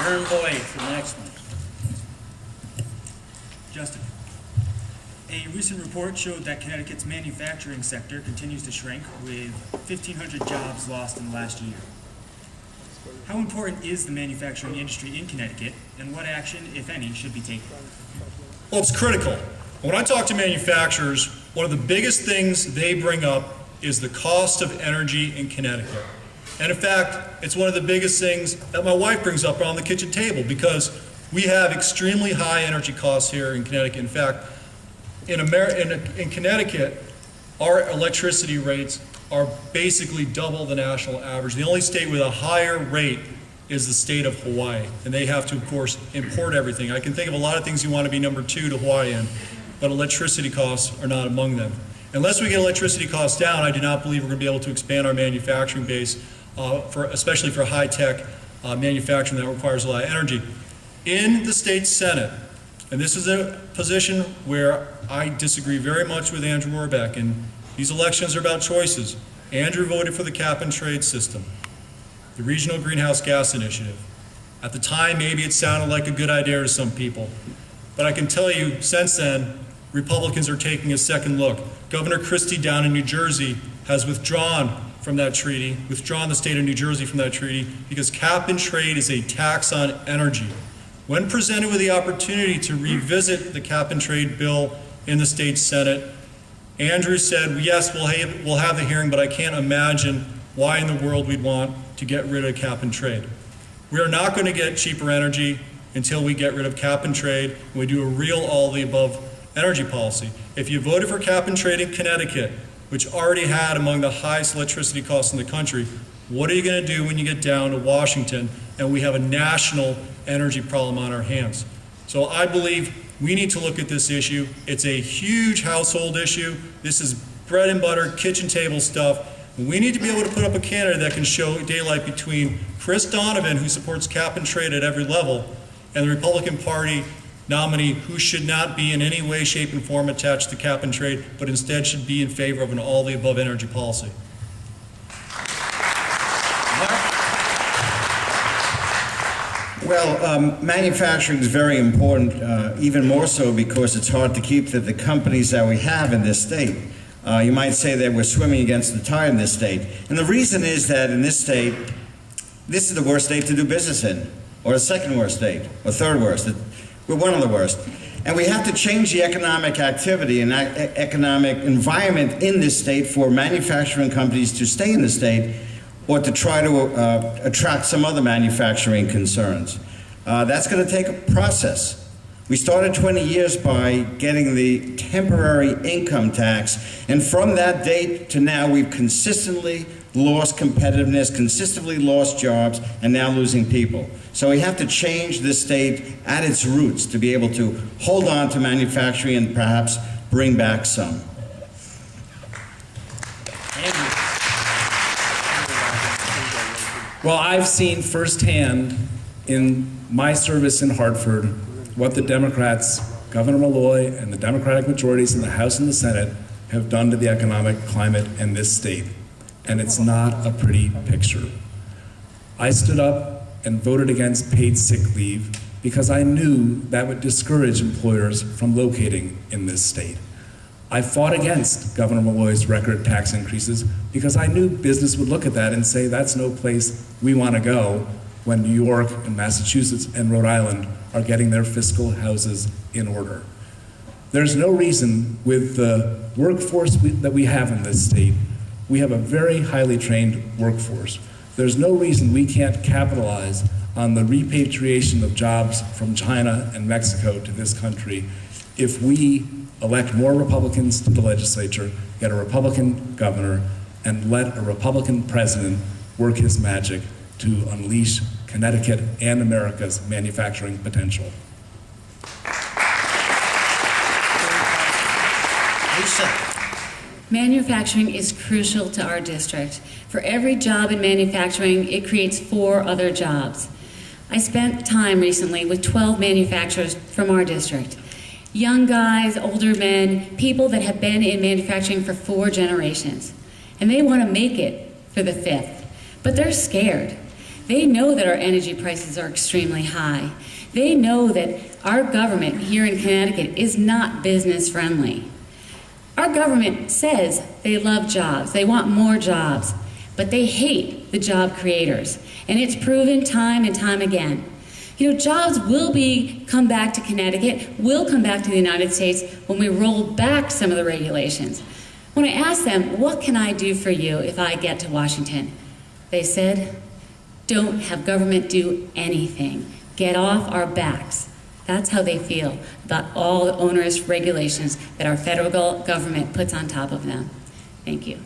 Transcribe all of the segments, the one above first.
Aaron Boyd for the next one. Justin. A recent report showed that Connecticut's manufacturing sector continues to shrink, with 1,500 jobs lost in the last year. How important is the manufacturing industry in Connecticut, and what action, if any, should be taken? Well, it's critical. When I talk to manufacturers, one of the biggest things they bring up is the cost of energy in Connecticut. And in fact, it's one of the biggest things that my wife brings up around the kitchen table, because we have extremely high energy costs here in Connecticut. In fact, in Connecticut, our electricity rates are basically double the national average. The only state with a higher rate is the state of Hawaii, and they have to, of course, import everything. I can think of a lot of things you want to be number 2 to Hawaii in, but electricity costs are not among them. Unless we get electricity costs down, I do not believe we're going to be able to expand our manufacturing base, especially for high-tech manufacturing that requires a lot of energy. In the state Senate, and this is a position where I disagree very much with Andrew Warbeck, and these elections are about choices. Andrew voted for the cap-and-trade system, the Regional Greenhouse Gas Initiative. At the time, maybe it sounded like a good idea to some people, but I can tell you, since then, Republicans are taking a second look. Governor Christie down in New Jersey has withdrawn from that treaty, withdrawn the state of New Jersey from that treaty, because cap-and-trade is a tax on energy. When presented with the opportunity to revisit the cap-and-trade bill in the state Senate, Andrew said, yes, we'll have the hearing, but I can't imagine why in the world we'd want to get rid of cap-and-trade. We are not going to get cheaper energy until we get rid of cap-and-trade and we do a real all-the-above energy policy. If you voted for cap-and-trade in Connecticut, which already had among the highest electricity costs in the country, what are you going to do when you get down to Washington and we have a national energy problem on our hands? So I believe we need to look at this issue. It's a huge household issue. This is bread and butter, kitchen table stuff. We need to be able to put up a candidate that can show daylight between Chris Donovan, who supports cap-and-trade at every level, and the Republican Party nominee who should not be in any way, shape, and form attached to cap-and-trade, but instead should be in favor of an all-the-above energy policy. Well, manufacturing is very important, even more so because it's hard to keep the companies that we have in this state. You might say that we're swimming against the tide in this state. And the reason is that in this state, this is the worst state to do business in, or the second worst state, or third worst. We're one of the worst. And we have to change the economic activity and economic environment in this state for manufacturing companies to stay in the state, or to try to attract some other manufacturing concerns. That's going to take a process. We started 20 years by getting the temporary income tax, and from that date to now, we've consistently lost competitiveness, consistently lost jobs, and now losing people. So we have to change this state at its roots to be able to hold on to manufacturing and perhaps bring back some. Well, I've seen firsthand in my service in Hartford what the Democrats, Governor Malloy, and the Democratic majorities in the House and the Senate have done to the economic climate in this state. And it's not a pretty picture. I stood up and voted against paid sick leave because I knew that would discourage employers from locating in this state. I fought against Governor Malloy's record tax increases because I knew business would look at that and say that's no place we want to go when New York and Massachusetts and Rhode Island are getting their fiscal houses in order. There's no reason with the workforce that we have in this state, we have a very highly trained workforce. There's no reason we can't capitalize on the repatriation of jobs from China and Mexico to this country if we elect more Republicans to the legislature, get a Republican governor, and let a Republican president work his magic to unleash Connecticut and America's manufacturing potential. Lisa. Manufacturing is crucial to our district. For every job in manufacturing, it creates 4 other jobs. I spent time recently with 12 manufacturers from our district. Young guys, older men, people that have been in manufacturing for 4 generations. And they want to make it for the 5th, but they're scared. They know that our energy prices are extremely high. They know that our government here in Connecticut is not business friendly. Our government says they love jobs, they want more jobs, but they hate the job creators. And it's proven time and time again. You know, jobs will come back to Connecticut, will come back to the United States when we roll back some of the regulations. When I asked them, what can I do for you if I get to Washington? They said, don't have government do anything. Get off our backs. That's how they feel about all the onerous regulations that our federal government puts on top of them. Thank you.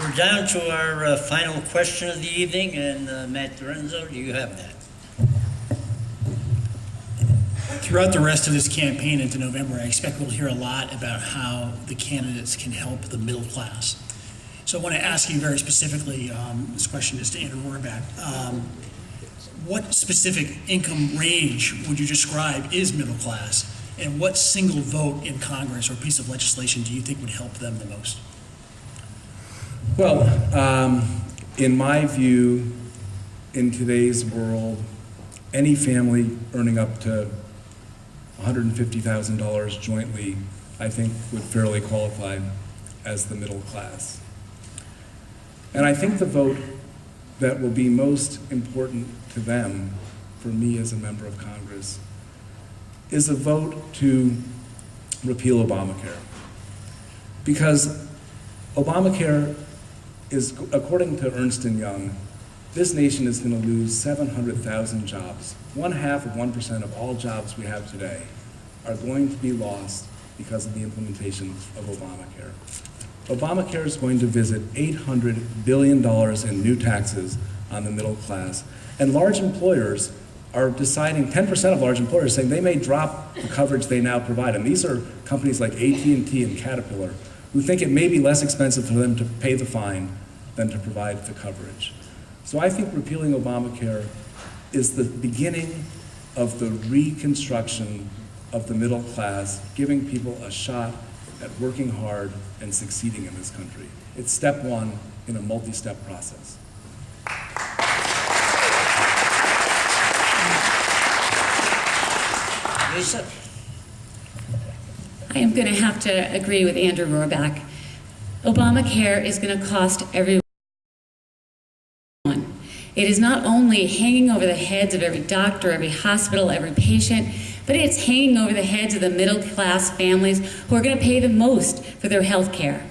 We're down to our final question of the evening, and Matt Lorenzo, do you have that? Throughout the rest of this campaign into November, I expect we'll hear a lot about how the candidates can help the middle class. So I want to ask you very specifically, this question is to Andrew Rohrback. What specific income range would you describe is middle class? And what single vote in Congress or piece of legislation do you think would help them the most? Well, in my view, in today's world, any family earning up to $150,000 jointly, I think, would fairly qualify as the middle class. And I think the vote that will be most important to them, for me as a member of Congress, is a vote to repeal Obamacare. Because Obamacare is, according to Ernst & Young, this nation is going to lose 700,000 jobs. 1/2 of all jobs we have today are going to be lost because of the implementation of Obamacare. Obamacare is going to visit $800 billion in new taxes on the middle class. And large employers are deciding, 10% of large employers saying they may drop the coverage they now provide. And these are companies like AT&T and Caterpillar who think it may be less expensive for them to pay the fine than to provide the coverage. So I think repealing Obamacare is the beginning of the reconstruction of the middle class, giving people a shot at working hard and succeeding in this country. It's step one in a multi-step process. Lisa? I am going to have to agree with Andrew Rohrback. Obamacare is going to cost everyone. It is not only hanging over the heads of every doctor, every hospital, every patient, but it's hanging over the heads of the middle class families who are going to pay the most for their health care.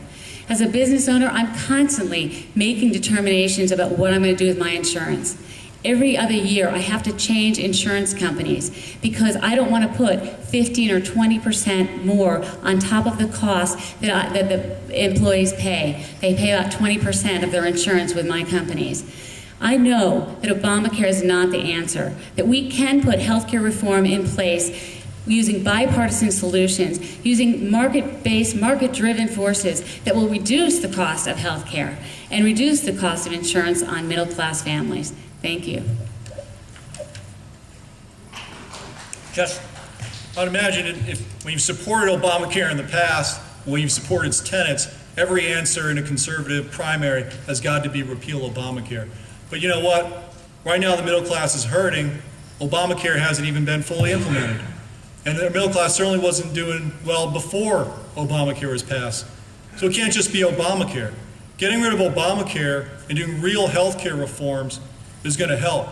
As a business owner, I'm constantly making determinations about what I'm going to do with my insurance. Every other year, I have to change insurance companies because I don't want to put 15 or 20% more on top of the cost that the employees pay. They pay about 20% of their insurance with my companies. I know that Obamacare is not the answer, that we can put healthcare reform in place using bipartisan solutions, using market-based, market-driven forces that will reduce the cost of healthcare and reduce the cost of insurance on middle-class families. Thank you. Justin? I'd imagine if when you've supported Obamacare in the past, when you've supported its tenets, every answer in a conservative primary has got to be repeal Obamacare. But you know what? Right now the middle class is hurting. Obamacare hasn't even been fully implemented. And the middle class certainly wasn't doing well before Obamacare was passed. So it can't just be Obamacare. Getting rid of Obamacare and doing real health care reforms is going to help.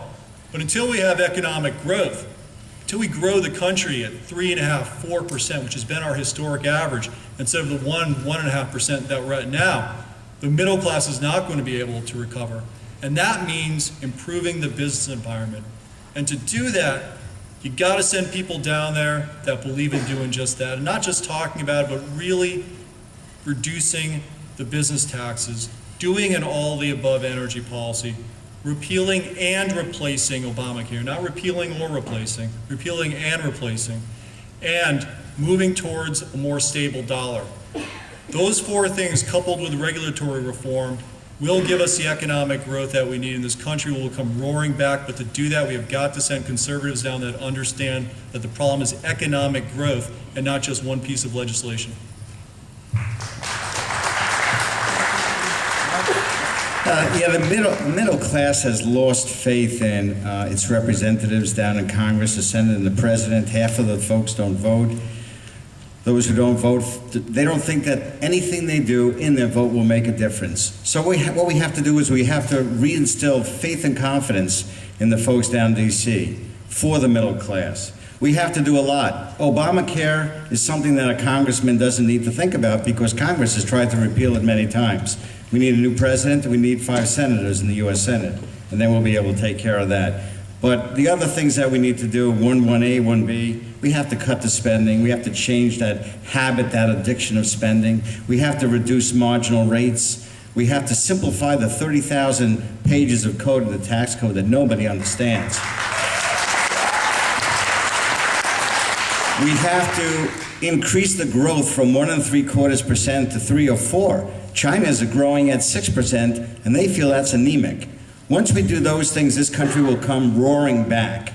But until we have economic growth, until we grow the country at 3.5%, 4%, which has been our historic average, instead of the 1.5% that we're at now, the middle class is not going to be able to recover. And that means improving the business environment. And to do that, you got to send people down there that believe in doing just that, and not just talking about it, but really reducing the business taxes, doing an all-the-above energy policy, repealing and replacing Obamacare, not repealing or replacing, repealing and replacing, and moving towards a more stable dollar. Those four things, coupled with regulatory reform, will give us the economic growth that we need in this country. We'll come roaring back, but to do that, we have got to send conservatives down that understand that the problem is economic growth and not just one piece of legislation. Yeah, the middle class has lost faith in its representatives down in Congress, the Senate, and the President. Half of the folks don't vote. Those who don't vote, they don't think that anything they do in their vote will make a difference. So what we have to do is we have to reinstill faith and confidence in the folks down in D.C. for the middle class. We have to do a lot. Obamacare is something that a congressman doesn't need to think about because Congress has tried to repeal it many times. We need a new president, we need 5 senators in the U.S. Senate, and then we'll be able to take care of that. But the other things that we need to do, 1A, 1B, we have to cut the spending. We have to change that habit, that addiction of spending. We have to reduce marginal rates. We have to simplify the 30,000 pages of code in the tax code that nobody understands. We have to increase the growth from 1.75% to 3 or 4. China is growing at 6%, and they feel that's anemic. Once we do those things, this country will come roaring back.